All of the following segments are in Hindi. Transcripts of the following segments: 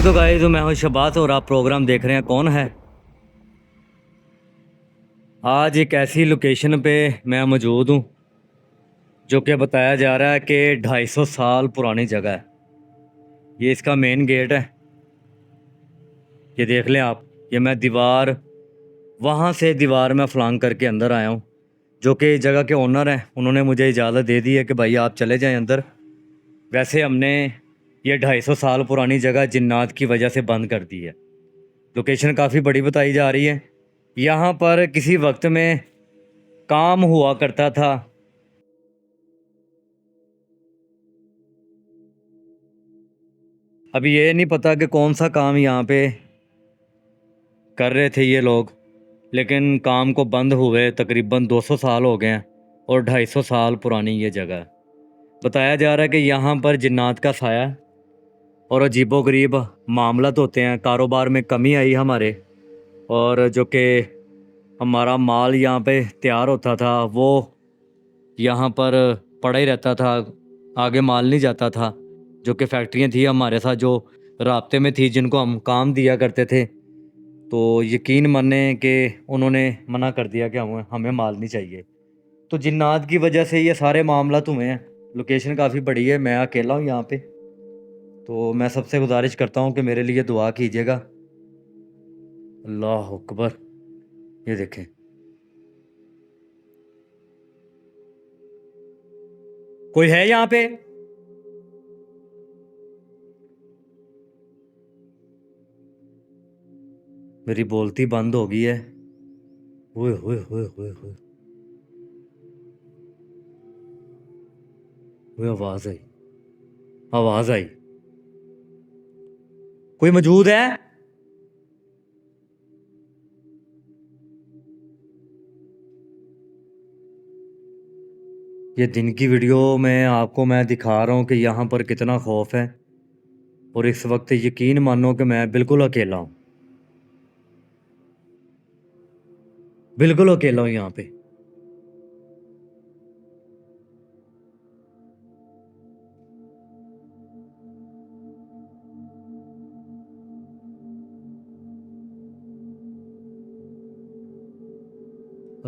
तो गाइस, मैं हूं शबात और आप प्रोग्राम देख रहे हैं कौन है। आज एक ऐसी लोकेशन पे मैं मौजूद हूं जो कि बताया जा रहा है कि 250 साल पुरानी जगह है। ये इसका मेन गेट है। ये देख लें आप। ये मैं दीवार, वहाँ से दीवार में फलांग करके अंदर आया हूँ। जो कि जगह के ओनर हैं, उन्होंने मुझे इजाज़त दे दी है कि भाई आप चले जाएं अंदर। वैसे हमने ये 250 साल पुरानी जगह जिन्नात की वजह से बंद कर दी है। लोकेशन काफ़ी बड़ी बताई जा रही है। यहाँ पर किसी वक्त में काम हुआ करता था। अभी ये नहीं पता कि कौन सा काम यहाँ पे कर रहे थे ये लोग, लेकिन काम को बंद हुए तकरीबन 200 साल हो गए हैं और 250 साल पुरानी ये जगह है। बताया जा रहा है कि यहाँ पर जिन्नात का साया है और अजीबोगरीब मामलात होते हैं। कारोबार में कमी आई हमारे, और जो कि हमारा माल यहाँ पे तैयार होता था वो यहाँ पर पड़ा ही रहता था, आगे माल नहीं जाता था। जो कि फैक्ट्रियाँ थी हमारे साथ जो राब्ते में थी, जिनको हम काम दिया करते थे, तो यकीन माने कि उन्होंने मना कर दिया कि हमें माल नहीं चाहिए। तो जिन्नात की वजह से ये सारे मामला हुए हैं। लोकेशन काफ़ी बड़ी है, मैं अकेला हूँ यहाँ पे। तो मैं सबसे गुजारिश करता हूँ कि मेरे लिए दुआ कीजिएगा। अल्लाह अकबर। ये देखें, कोई है यहाँ पे? मेरी बोलती बंद हो गई है। ओए होए होए होए होए, ओए आवाज़ आई, आवाज़ आई। कोई मौजूद है? ये दिन की वीडियो में आपको मैं दिखा रहा हूँ कि यहाँ पर कितना खौफ है, और इस वक्त यकीन मानो कि मैं बिल्कुल अकेला हूँ। बिल्कुल अकेला हूँ यहाँ पे।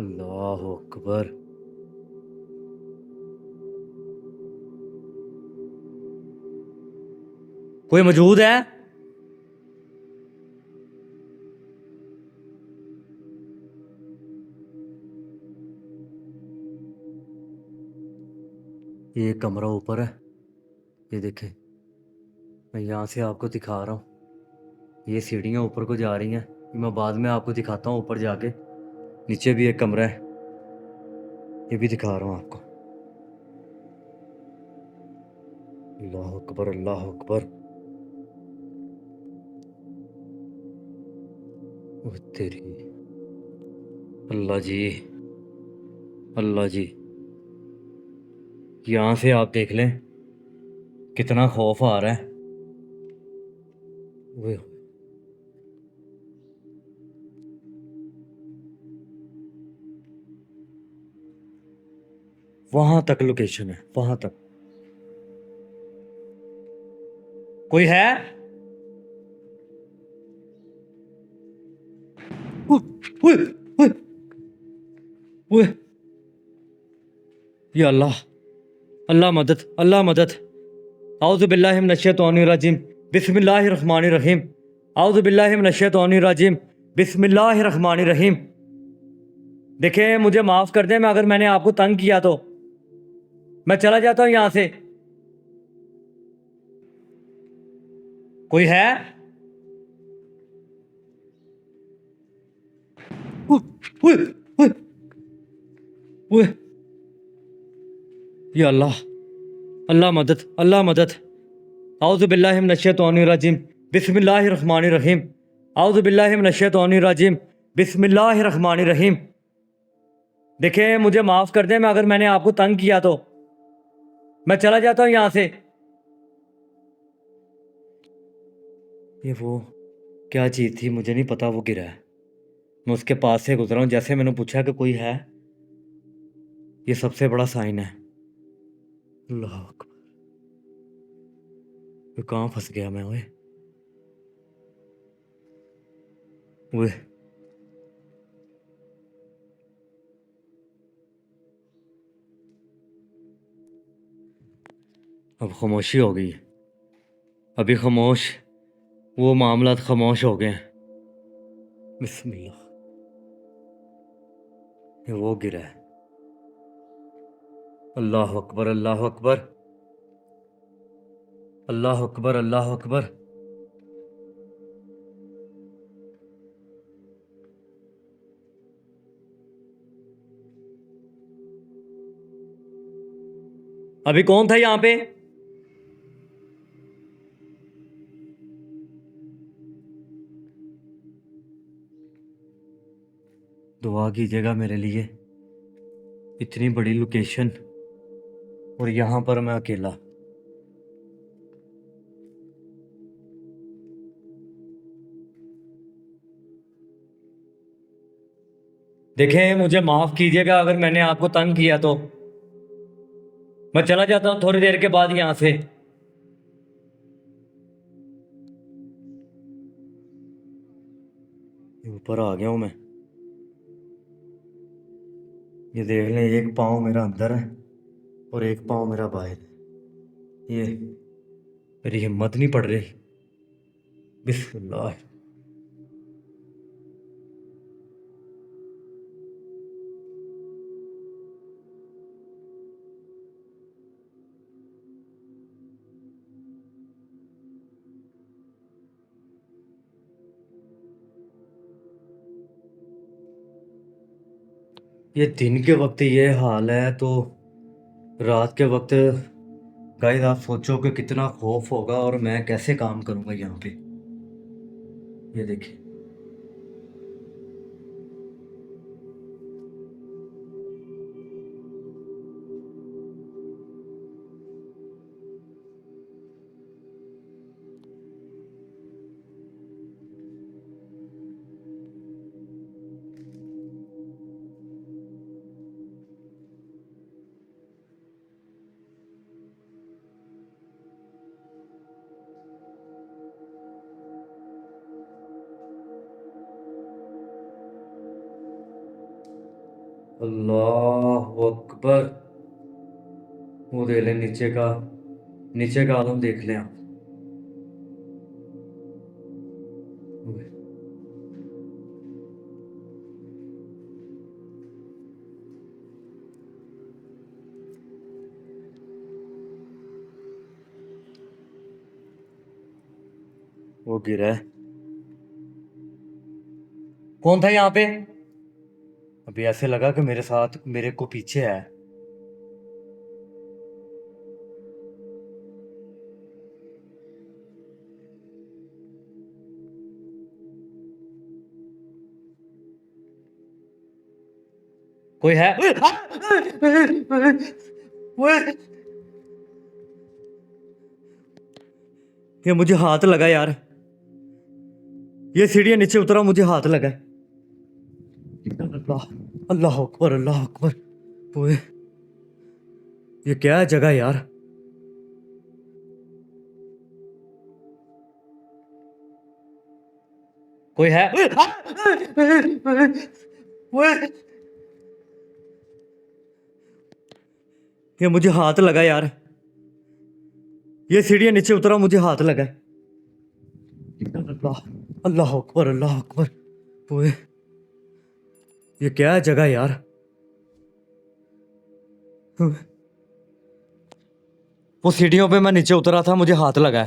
अल्लाह अकबर। कोई मौजूद है? ये कमरा ऊपर है, ये देखें। मैं यहाँ से आपको दिखा रहा हूँ। ये सीढ़ियाँ ऊपर को जा रही हैं। मैं बाद में आपको दिखाता हूँ ऊपर जाके। नीचे भी एक कमरा है, ये भी दिखा रहा हूँ आपको। अल्लाह अकबर, अल्लाह अकबर। ओह तेरी, अल्लाह जी, अल्लाह जी। यहाँ से आप देख लें कितना खौफ आ रहा है। ओए, वहां तक लोकेशन है, वहां तक। कोई है? ओए, ओए, ओए, ओए, या अल्लाह, अल्लाह मदद, अल्लाह मदद। आउज़ु बिल्लाहि मिनश शैतानिर रजीम, बिस्मिल्लाहिर रहमानिर रहीम। आउज़ु बिल्लाहि मिनश शैतानिर रजीम, बिस्मिल्लाहिर रहमानिर रहीम। देखें, मुझे माफ़ कर दें मैं अगर मैंने आपको तंग किया तो। मैं चला जाता हूँ यहाँ से। कोई है? ओए, ओए, ओए, ओए, या अल्लाह, अल्लाह मदद, अल्लाह मदद। आउज़ु बिल्लाहि मिनश शैतानिर रजीम, बिस्मिल्लाहिर रहमानिर रहीम। आउज़ु बिल्लाहि मिनश शैतानिर रजीम, बिस्मिल्लाहिर रहमानिर रहीम। देखें, मुझे माफ़ कर दें मैं अगर मैंने आपको तंग किया तो। मैं चला जाता हूँ यहाँ से। ये वो क्या चीज़ थी मुझे नहीं पता, वो गिरा है। मैं उसके पास से गुजरा हूँ, जैसे मैंने पूछा कि कोई है। ये सबसे बड़ा साइन है। अल्लाह अकबर। ये कहाँ फंस गया मैं? ओए, वो अब खामोशी हो गई। अभी खामोश, वो मामला खामोश हो गए। बिस्मिल्लाह, ये वो गिरा है। अल्लाह अकबर, अल्लाह अकबर, अल्लाह अकबर, अल्लाह अकबर। अभी कौन था यहाँ पे? दुआ कीजिएगा मेरे लिए। इतनी बड़ी लोकेशन और यहाँ पर मैं अकेला। देखें, मुझे माफ कीजिएगा अगर मैंने आपको तंग किया तो। मैं चला जाता हूँ थोड़ी देर के बाद यहाँ से। ऊपर आ गया हूँ मैं। ये देख लें, एक पाँव मेरा अंदर है और एक पाँव मेरा बाहर है। ये मेरी हिम्मत नहीं पड़ रही। बिस्मिल्लाह। ये दिन के वक्त ये हाल है तो रात के वक्त गाइस आप सोचो कि कितना खौफ होगा और मैं कैसे काम करूंगा यहाँ पे। ये देखिए, अल्लाह अकबर। वो देख लें नीचे का आलम देख लें आप। वो गिरा है। कौन था यहाँ पे? अभी ऐसे लगा कि मेरे साथ मेरे को पीछे है। कोई है? ओए, ये मुझे हाथ लगा यार। ये सीढ़ियां नीचे उतरा, मुझे हाथ लगा। अल्लाह, अल्लाह अकबर, अल्लाह अकबर। ओए, ये क्या है जगह यार? कोई है? ओए, ये मुझे हाथ लगा यार। ये सीढ़ियां नीचे उतरा, मुझे हाथ लगा। अल्लाह, अल्लाह अकबर, अल्लाह अकबर। ओए, ये क्या है जगह यार? वो सीढ़ियों पे मैं नीचे उतरा था, मुझे हाथ लगा।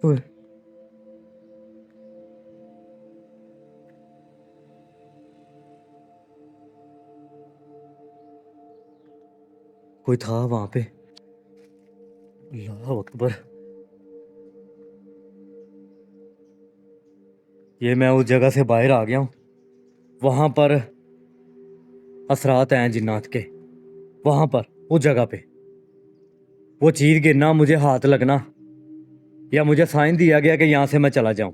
ओए, कोई था वहां पे? अल्लाह अकबर। ये मैं उस जगह से बाहर आ गया हूँ। वहां पर असरात हैं जिन्नात के। वहां पर उस जगह पे वो चीज गिरना, मुझे हाथ लगना, या मुझे साइन दिया गया कि यहां से मैं चला जाऊं।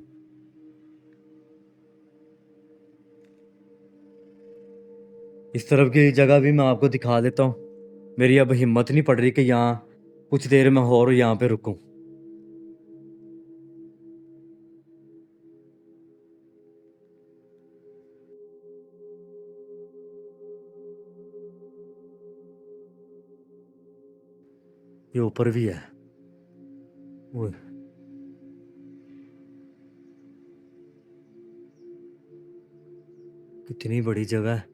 इस तरफ की जगह भी मैं आपको दिखा देता हूँ। मेरी अब हिम्मत नहीं पड़ रही कि यहाँ कुछ देर में और यहाँ पे रुकूं। ये ऊपर भी है। ओए, कितनी बड़ी जगह है,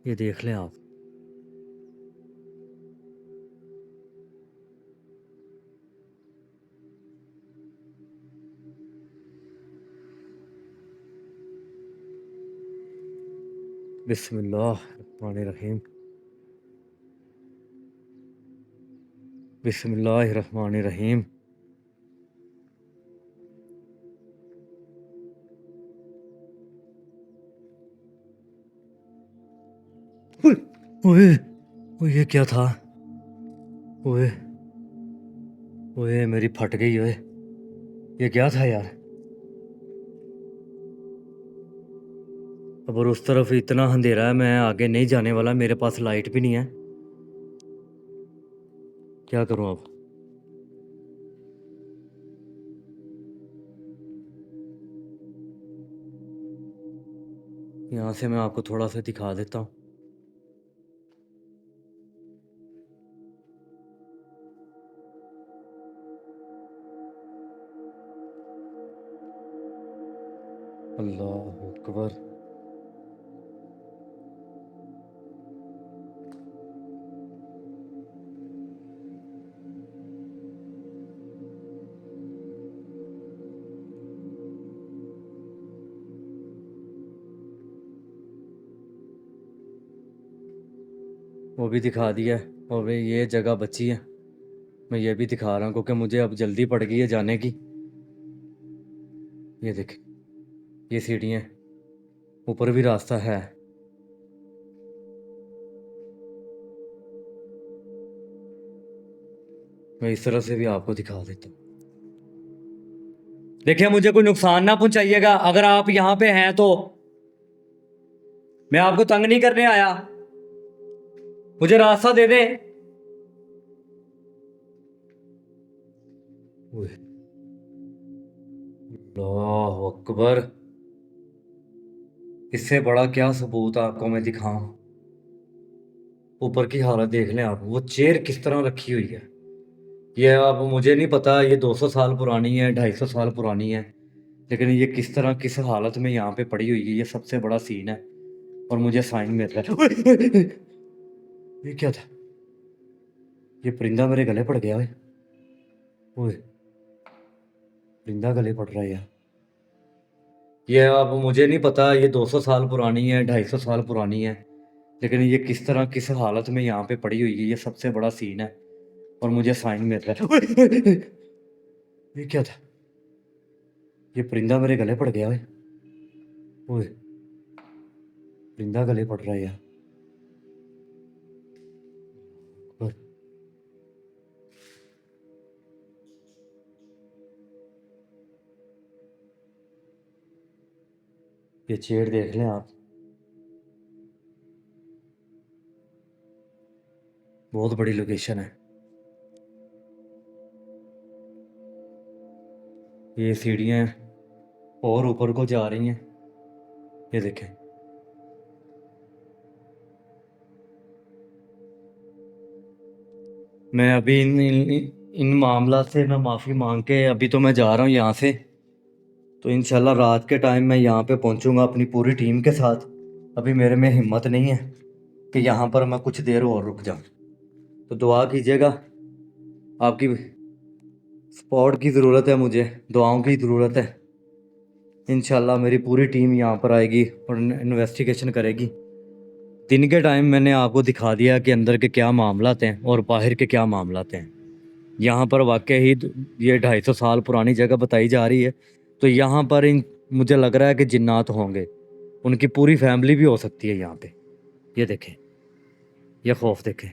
ये देख लें आप। बिस्मिल्लाहिर्रहमानिर्रहीम। बिस्मिल्लाहिर्रहमानिर्रहीम। ओए ओए ओए, ये क्या था? ओए ओए, मेरी फट गई। ओए, ये क्या था यार? अब और उस तरफ इतना अंधेरा है, मैं आगे नहीं जाने वाला, मेरे पास लाइट भी नहीं है। क्या करूं अब? यहाँ से मैं आपको थोड़ा सा दिखा देता हूँ। अल्लाह अकबर। वो भी दिखा दिया है, और भाई ये जगह बची है, मैं ये भी दिखा रहा हूँ क्योंकि मुझे अब जल्दी पड़ गई है जाने की। ये देख, ये सीढ़ियाँ, ऊपर भी रास्ता है। मैं इस तरह से भी आपको दिखा देता हूँ। देखिए, मुझे कोई नुकसान ना पहुंचाइएगा, अगर आप यहाँ पे हैं तो। मैं आपको तंग नहीं करने आया, मुझे रास्ता दे दे। ओए, अल्लाह अकबर। इससे बड़ा क्या सबूत आपको मैं दिखाऊं? ऊपर की हालत देख लें आप, वो चेयर किस तरह रखी हुई है। ये अब मुझे नहीं पता, ये 200 साल पुरानी है, 250 साल पुरानी है, लेकिन ये किस तरह किस हालत में यहाँ पे पड़ी हुई है, ये सबसे बड़ा सीन है। और मुझे साइन मिल रहा है। ओए, ओए, ओए, ये क्या था? ये परिंदा मेरे गले पड़ गया। ओए ओए, परिंदा गले पड़ रहा है यार। ये अब मुझे नहीं पता, ये 200 साल पुरानी है, 250 साल पुरानी है, लेकिन ये किस तरह किस हालत में यहाँ पे पड़ी हुई है, ये सबसे बड़ा सीन है। और मुझे साइन मिल रहा है। ओए, ओए, ओए, ये क्या था? ये परिंदा मेरे गले पड़ गया। ओए ओए, परिंदा गले पड़ रहा है यार। ओए, ये चेयर देख लें आप, बहुत बड़ी लोकेशन है। ये सीढ़ियाँ और ऊपर को जा रही हैं, ये देखें। मैं अभी इन मामला से मैं माफ़ी मांग के अभी तो मैं जा रहा हूँ यहाँ से। तो इंशाल्लाह रात के टाइम मैं यहाँ पे पहुँचूँगा अपनी पूरी टीम के साथ। अभी मेरे में हिम्मत नहीं है कि यहाँ पर मैं कुछ देर और रुक जाऊँ। तो दुआ कीजिएगा, आपकी सपोर्ट की ज़रूरत है, मुझे दुआओं की ज़रूरत है। इंशाल्लाह मेरी पूरी टीम यहाँ पर आएगी और इन्वेस्टिगेशन करेगी। दिन के टाइम मैंने आपको दिखा दिया कि अंदर के क्या मामलात हैं और बाहर के क्या मामलात हैं। यहाँ पर वाकई ही ये 250 साल पुरानी जगह बताई जा रही है, तो यहाँ पर मुझे लग रहा है कि जिन्नात होंगे, उनकी पूरी फैमिली भी हो सकती है यहाँ पे। ये देखें, ये खौफ देखें।